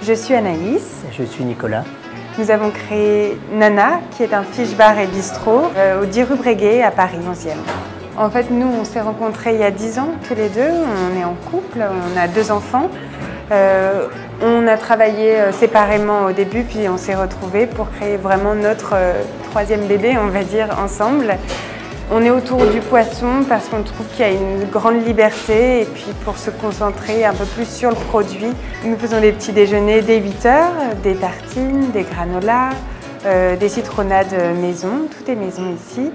Je suis Anaïs. Je suis Nicolas. Nous avons créé Nana, qui est un fish bar et bistrot au 10 rue Breguet à Paris 11e. En fait, nous, on s'est rencontrés il y a 10 ans, tous les deux. On est en couple, on a 2 enfants. On a travaillé séparément au début, puis on s'est retrouvés pour créer vraiment notre 3e bébé, on va dire, ensemble. On est autour du poisson parce qu'on trouve qu'il y a une grande liberté et puis pour se concentrer un peu plus sur le produit. Nous faisons des petits déjeuners dès 8 heures, des tartines, des granolas, des citronnades maison, tout est maison ici.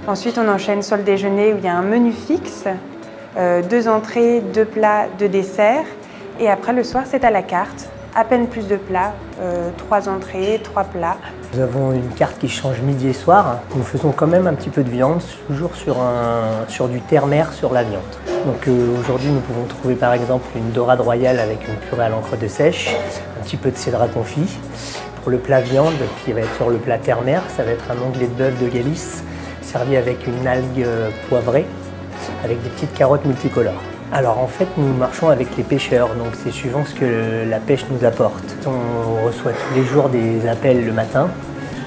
Ensuite, on enchaîne sur le déjeuner où il y a un menu fixe, 2 entrées, 2 plats, 2 desserts. Et après, le soir, c'est à la carte, à peine plus de plats, 3 entrées, 3 plats. Nous avons une carte qui change midi et soir. Nous faisons quand même un petit peu de viande, toujours sur du terre-mer sur la viande. Donc aujourd'hui, nous pouvons trouver par exemple une dorade royale avec une purée à l'encre de sèche, un petit peu de cédrat confit. Pour le plat viande, qui va être sur le plat terre-mer, ça va être un onglet de bœuf de Galice, servi avec une algue poivrée, avec des petites carottes multicolores. Alors en fait, nous marchons avec les pêcheurs, donc c'est suivant ce que la pêche nous apporte. On reçoit tous les jours des appels le matin.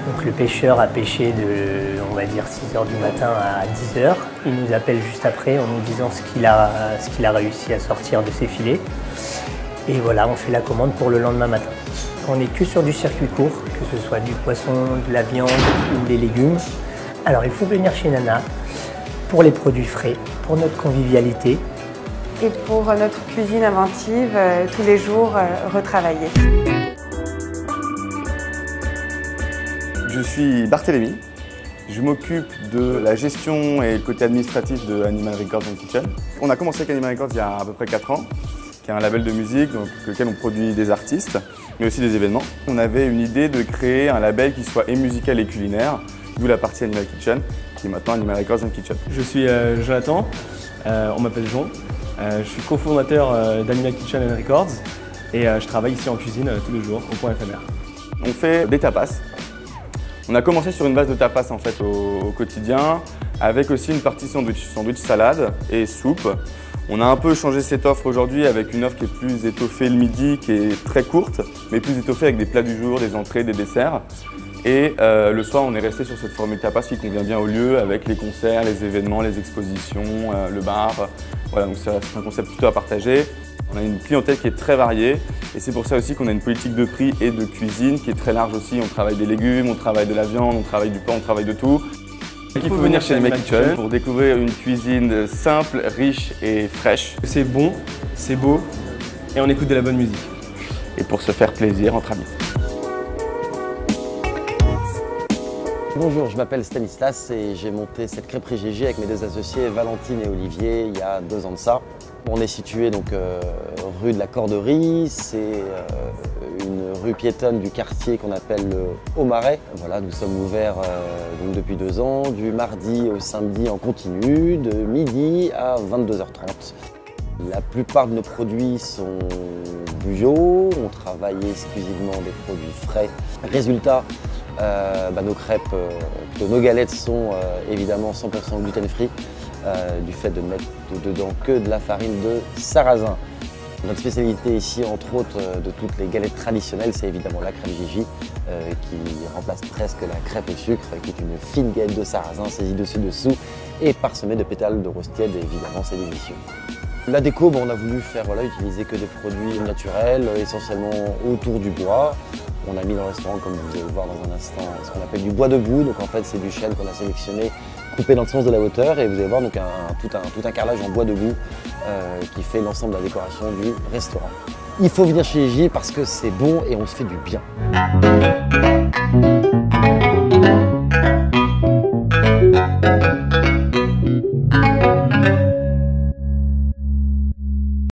Donc le pêcheur a pêché de, on va dire, 6 h du matin à 10 h. Il nous appelle juste après en nous disant ce qu'il a réussi à sortir de ses filets. Et voilà, on fait la commande pour le lendemain matin. On n'est que sur du circuit court, que ce soit du poisson, de la viande ou des légumes. Alors il faut venir chez Nana pour les produits frais, pour notre convivialité. Et pour notre cuisine inventive, tous les jours retravaillée. Je suis Barthélémy, je m'occupe de la gestion et le côté administratif de Animal Records and Kitchen. On a commencé avec Animal Records il y a à peu près 4 ans, qui est un label de musique donc, lequel on produit des artistes, mais aussi des événements. On avait une idée de créer un label qui soit et musical et culinaire, d'où la partie Animal Kitchen, qui est maintenant Animal Records and Kitchen. Je suis Jonathan, on m'appelle Jon. Je suis cofondateur d'Animal Kitchen and Records et je travaille ici en cuisine tous les jours au point éphémère. On fait des tapas. On a commencé sur une base de tapas en fait au quotidien, avec aussi une partie sandwich salade et soupe. On a un peu changé cette offre aujourd'hui avec une offre qui est plus étoffée le midi, qui est très courte, mais plus étoffée avec des plats du jour, des entrées, des desserts. Et le soir, on est resté sur cette formule tapas qui convient bien au lieu avec les concerts, les événements, les expositions, le bar. Voilà, donc c'est un concept plutôt à partager. On a une clientèle qui est très variée et c'est pour ça aussi qu'on a une politique de prix et de cuisine qui est très large aussi. On travaille des légumes, on travaille de la viande, on travaille du pain, on travaille de tout. Il faut venir chez Animal Kitchen pour découvrir une cuisine simple, riche et fraîche. C'est bon, c'est beau et on écoute de la bonne musique. Et pour se faire plaisir entre amis. Bonjour, je m'appelle Stanislas et j'ai monté cette crêperie GG avec mes 2 associés Valentine et Olivier il y a 2 ans de ça. On est situé donc rue de la Corderie, c'est une rue piétonne du quartier qu'on appelle le Haut-Marais. Voilà, nous sommes ouverts donc depuis 2 ans, du mardi au samedi en continu, de midi à 22 h 30. La plupart de nos produits sont bio, on travaille exclusivement des produits frais. Résultat, nos crêpes, nos galettes sont évidemment 100% gluten free du fait de mettre dedans que de la farine de sarrasin. Notre spécialité ici, entre autres de toutes les galettes traditionnelles, c'est évidemment la crêpe Gigi qui remplace presque la crêpe au sucre, qui est une fine galette de sarrasin saisie dessus-dessous et parsemée de pétales de rose tiède, et évidemment c'est délicieux. La déco, on a voulu utiliser que des produits naturels, essentiellement autour du bois. On a mis dans le restaurant, comme vous allez le voir dans un instant, ce qu'on appelle du bois debout. Donc en fait, c'est du chêne qu'on a sélectionné, coupé dans le sens de la hauteur. Et vous allez voir donc tout un carrelage en bois debout qui fait l'ensemble de la décoration du restaurant. Il faut venir chez Gigi parce que c'est bon et on se fait du bien.